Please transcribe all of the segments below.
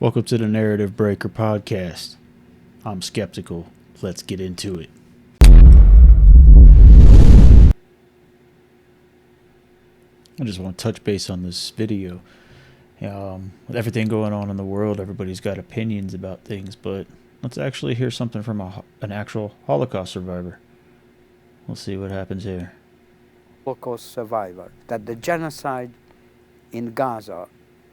Welcome to the Narrative Breaker podcast. I'm skeptical. Let's get into it. I just want to touch base on this video. With everything going on in the world, everybody's got opinions about things, but let's actually hear something from an actual Holocaust survivor. We'll see what happens here. Holocaust survivor, that the genocide in Gaza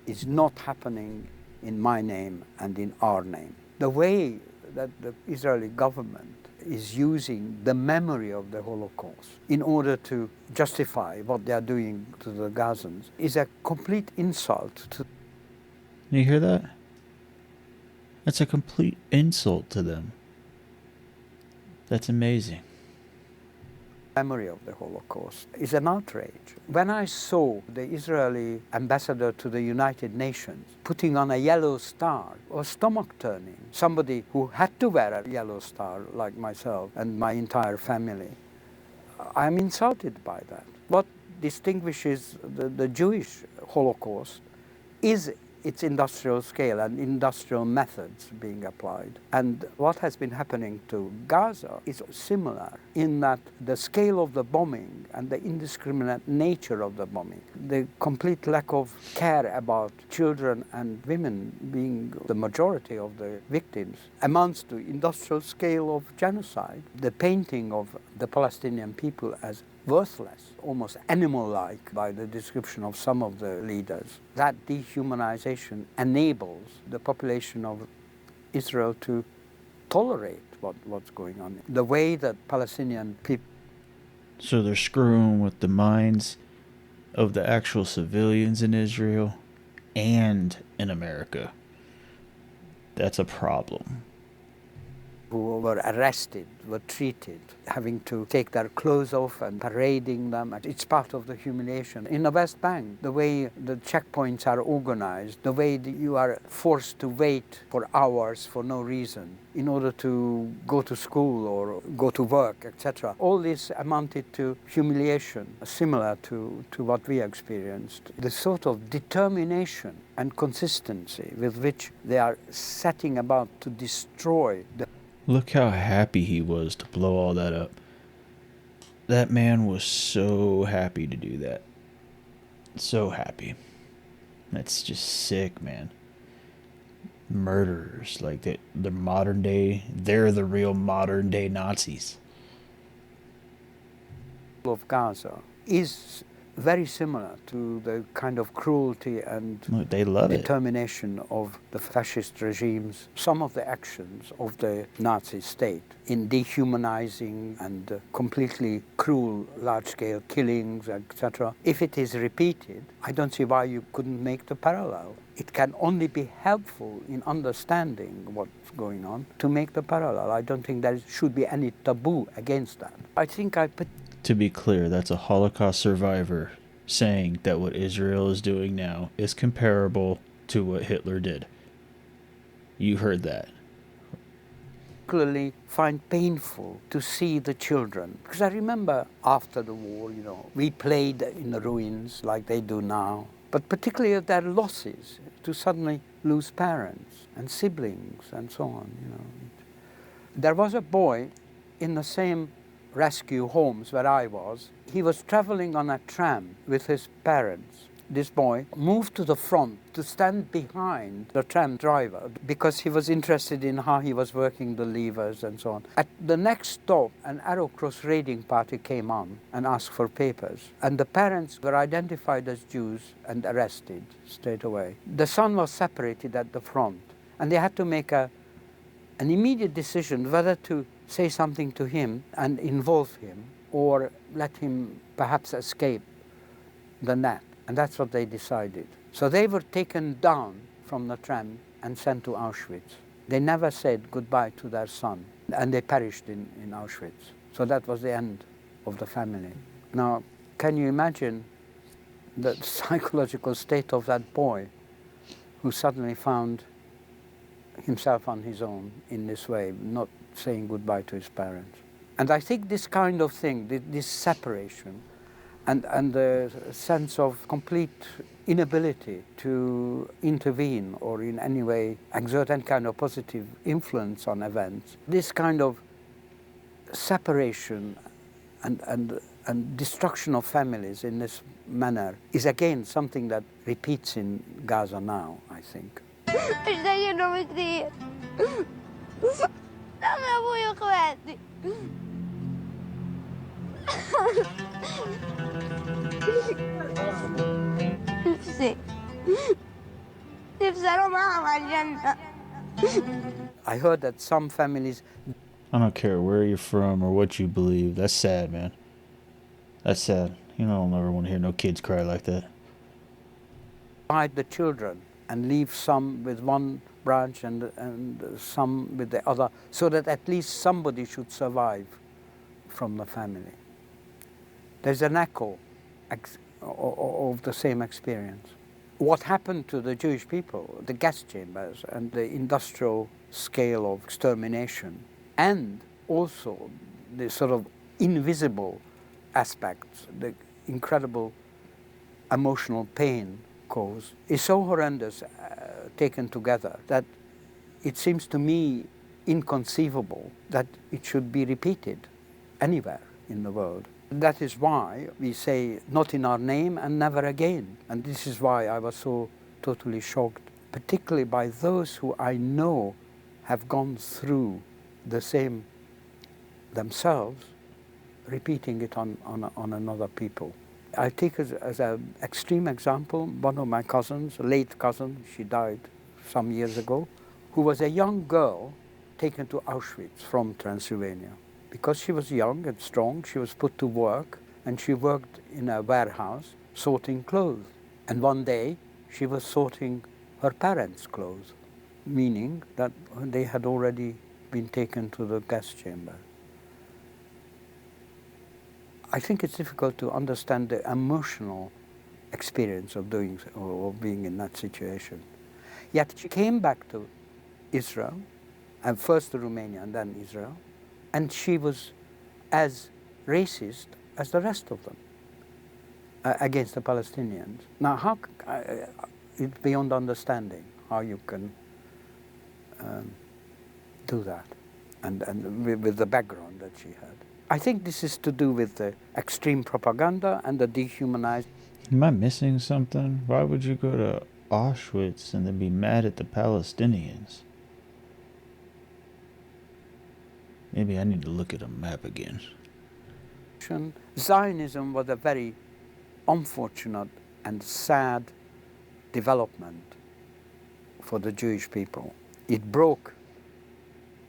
is not happening in my name and in our name. The way that the Israeli government is using the memory of the Holocaust in order to justify what they are doing to the Gazans is a complete insult to. You hear that? That's a complete insult to them. That's amazing. Memory of the Holocaust is an outrage. When I saw the Israeli ambassador to the United Nations putting on a yellow star, was stomach turning. Somebody who had to wear a yellow star, like myself and my entire family. I'm insulted by that. What distinguishes the Jewish Holocaust is its industrial scale and industrial methods being applied. And what has been happening to Gaza is similar in that the scale of the bombing and the indiscriminate nature of the bombing, the complete lack of care about children and women being the majority of the victims, amounts to industrial scale of genocide. The painting of the Palestinian people as worthless, almost animal-like by the description of some of the leaders. That dehumanization enables the population of Israel to tolerate what's going on. The way that Palestinian people... So they're screwing with the minds of the actual civilians in Israel and in America. That's a problem. Who were arrested, were treated, having to take their clothes off and parading them. It's part of the humiliation. In the West Bank, the way the checkpoints are organized, the way that you are forced to wait for hours for no reason in order to go to school or go to work, etc. All this amounted to humiliation, similar to what we experienced. The sort of determination and consistency with which they are setting about to destroy the... Look how happy he was to blow all that up. That man was so happy to do that. So happy. That's just sick, man. Murderers, like the modern day, they're the real modern day Nazis. Of Gaza is very similar to the kind of cruelty and They love determination of the fascist regimes, some of the actions of the Nazi state in dehumanizing and completely cruel large-scale killings, etc. If it is repeated, I don't see why you couldn't make the parallel. It can only be helpful in understanding what's going on to make the parallel. I don't think there should be any taboo against that. I think To be clear, that's a Holocaust survivor saying that what Israel is doing now is comparable to what Hitler did. You heard that. Particularly find painful to see the children. Because I remember after the war, we played in the ruins like they do now. But particularly their losses, to suddenly lose parents and siblings and so on. There was a boy in the same rescue homes where I was. He was traveling on a tram with his parents. This boy moved to the front to stand behind the tram driver because he was interested in how he was working the levers and so on. At the next stop, an Arrow Cross raiding party came on and asked for papers. And the parents were identified as Jews and arrested straight away. The son was separated at the front, and they had to make an immediate decision whether to say something to him and involve him or let him perhaps escape the net. And that's what they decided. So they were taken down from the tram and sent to Auschwitz. They never said goodbye to their son, and they perished in Auschwitz. So that was the end of the family. Now, can you imagine the psychological state of that boy who suddenly found himself on his own in this way, not saying goodbye to his parents? And I think this kind of thing, this separation, and the sense of complete inability to intervene or in any way exert any kind of positive influence on events, this kind of separation and destruction of families in this manner is again something that repeats in Gaza now, I think. I heard that some families I don't care where you're from or what you believe. That's sad, man. That's sad. You know, I'll never want to hear no kids cry like that. divide the children and leave some with one branch and some with the other, so that at least somebody should survive from the family. There's an echo of the same experience. What happened to the Jewish people, the gas chambers and the industrial scale of extermination, and also the sort of invisible aspects, the incredible emotional pain caused, is so horrendous taken together that it seems to me inconceivable that it should be repeated anywhere in the world. That is why we say not in our name and never again. And this is why I was so totally shocked, particularly by those who I know have gone through the same themselves, repeating it on another people. I take as an extreme example one of my cousins, a late cousin, she died some years ago, who was a young girl taken to Auschwitz from Transylvania. Because she was young and strong, she was put to work, and she worked in a warehouse sorting clothes. And one day she was sorting her parents' clothes, meaning that they had already been taken to the gas chamber. I think it's difficult to understand the emotional experience of doing or being in that situation. Yet she came back to Israel, and first to Romania and then Israel, and she was as racist as the rest of them against the Palestinians. Now, how it's beyond understanding how you can do that, and with the background that she had. I think this is to do with the extreme propaganda and the dehumanized. Am I missing something? Why would you go to Auschwitz and then be mad at the Palestinians? Maybe I need to look at a map again. Zionism was a very unfortunate and sad development for the Jewish people. It broke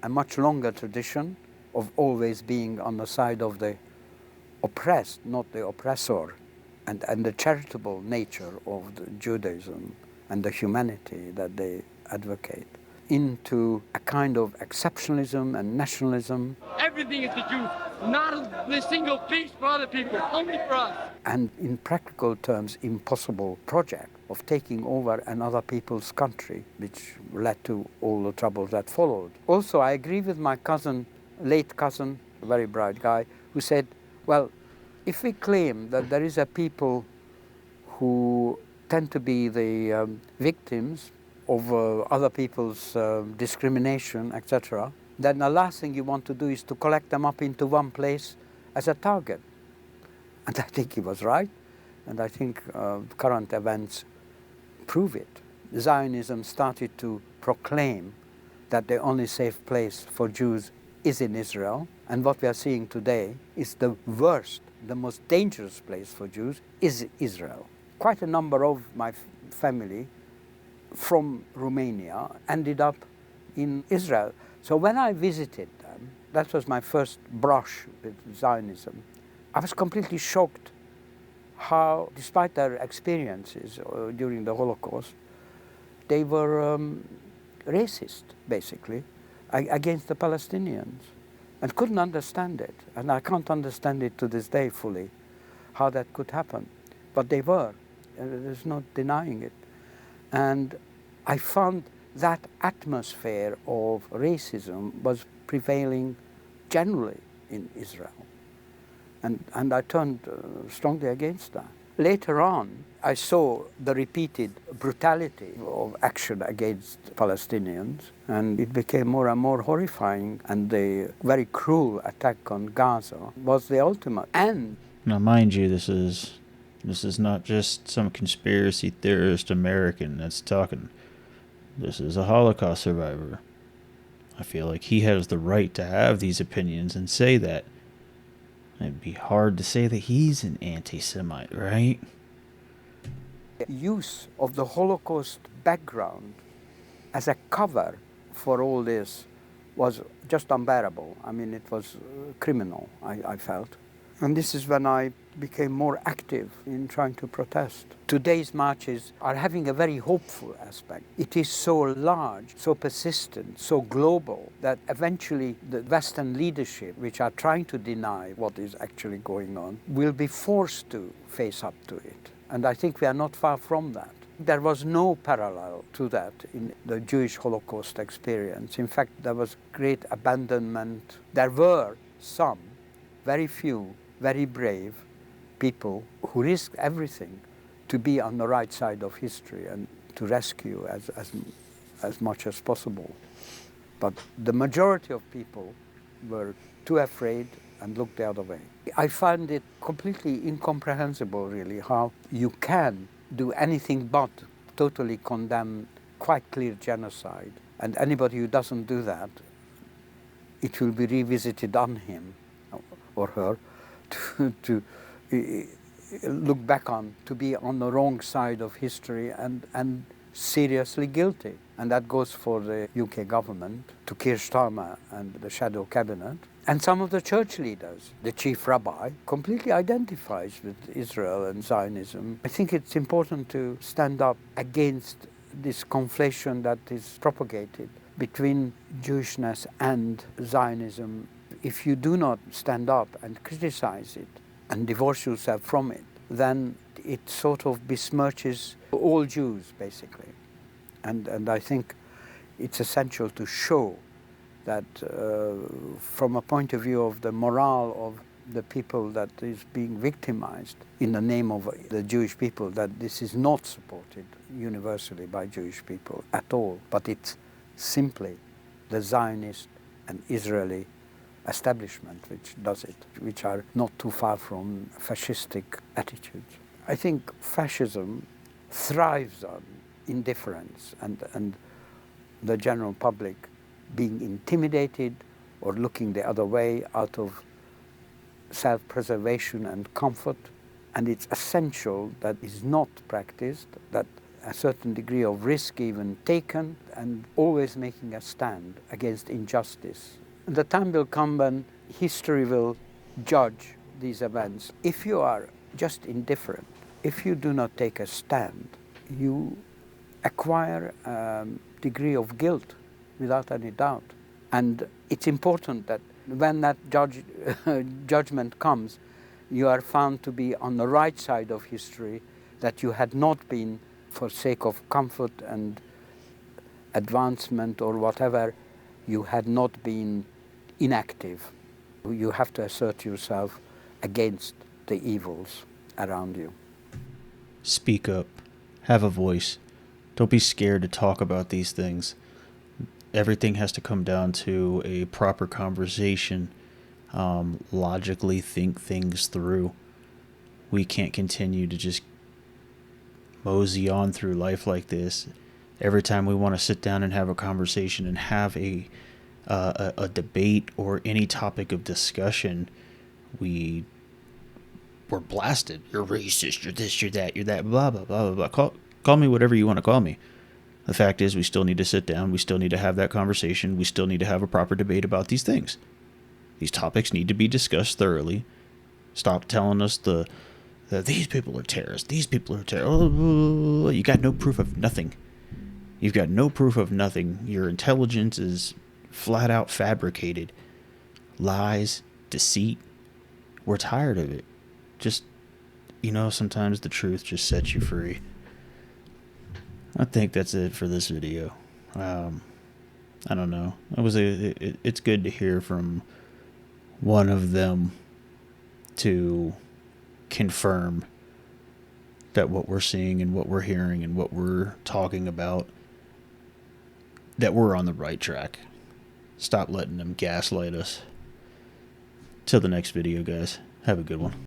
a much longer tradition of always being on the side of the oppressed, not the oppressor, and the charitable nature of the Judaism and the humanity that they advocate, into a kind of exceptionalism and nationalism. Everything is the Jews, not a single piece for other people, only for us. And in practical terms, impossible project of taking over another people's country, which led to all the troubles that followed. Also, I agree with my cousin, late cousin, a very bright guy, who said, well, if we claim that there is a people who tend to be the victims of other people's discrimination, etc., then the last thing you want to do is to collect them up into one place as a target. And I think he was right, and I think current events prove it. Zionism started to proclaim that the only safe place for Jews is in Israel, and what we are seeing today is the worst, the most dangerous place for Jews is Israel. Quite a number of my family from Romania ended up in Israel. So when I visited them, that was my first brush with Zionism, I was completely shocked how, despite their experiences during the Holocaust, they were racist, basically, against the Palestinians, and couldn't understand it. And I can't understand it to this day fully, how that could happen. But they were. There's no denying it. And I found that atmosphere of racism was prevailing generally in Israel. And I turned strongly against that. Later on, I saw the repeated brutality of action against Palestinians, and it became more and more horrifying, and the very cruel attack on Gaza was the ultimate. And Now, mind you, this is not just some conspiracy theorist American that's talking. This is a Holocaust survivor. I feel like he has the right to have these opinions and say that. It'd be hard to say that he's an anti-Semite, right? use of the Holocaust background as a cover for all this was just unbearable. I mean, it was criminal, I felt. And this is when I became more active in trying to protest. Today's marches are having a very hopeful aspect. It is so large, so persistent, so global, that eventually the Western leadership, which are trying to deny what is actually going on, will be forced to face up to it. And I think we are not far from that. There was no parallel to that in the Jewish Holocaust experience. In fact, there was great abandonment. There were some, very few, very brave people who risked everything to be on the right side of history and to rescue as much as possible. But the majority of people were too afraid and looked the other way. I find it completely incomprehensible, really, how you can do anything but totally condemn quite clear genocide. And anybody who doesn't do that, it will be revisited on him or her to look back on, to be on the wrong side of history and seriously guilty. And that goes for the UK government, to Keir Starmer and the shadow cabinet. And some of the church leaders, the chief rabbi, completely identifies with Israel and Zionism. I think it's important to stand up against this conflation that is propagated between Jewishness and Zionism. If you do not stand up and criticize it and divorce yourself from it, then it sort of besmirches all Jews, basically. And I think it's essential to show that from a point of view of the morale of the people that is being victimized in the name of the Jewish people, that this is not supported universally by Jewish people at all, but it's simply the Zionist and Israeli establishment which does it, which are not too far from fascistic attitudes. I think fascism thrives on indifference and the general public being intimidated or looking the other way out of self-preservation and comfort. And it's essential that is not practiced, that a certain degree of risk even taken, and always making a stand against injustice. The time will come when history will judge these events. If you are just indifferent, if you do not take a stand, you acquire a degree of guilt without any doubt. And it's important that when that judgment comes, you are found to be on the right side of history, that you had not been, for sake of comfort and advancement or whatever, you had not been inactive. You have to assert yourself against the evils around you. Speak up. Have a voice. Don't be scared to talk about these things. Everything has to come down to a proper conversation. Logically think things through. We can't continue to just mosey on through life like this. Every time we want to sit down and have a conversation and have a debate or any topic of discussion, we're blasted. You're racist, you're this, you're that, blah, blah, blah, blah, blah. Call me whatever you want to call me. The fact is, we still need to sit down. We still need to have that conversation. We still need to have a proper debate about these things. These topics need to be discussed thoroughly. Stop telling us that these people are terrorists. These people are terrorists. Oh, you got no proof of nothing. You've got no proof of nothing. Your intelligence is flat out fabricated. Lies, deceit. We're tired of it. Just, sometimes the truth just sets you free. I think that's it for this video. I don't know. It's good to hear from one of them to confirm that what we're seeing and what we're hearing and what we're talking about, that we're on the right track. Stop letting them gaslight us. Till the next video, guys. Have a good one.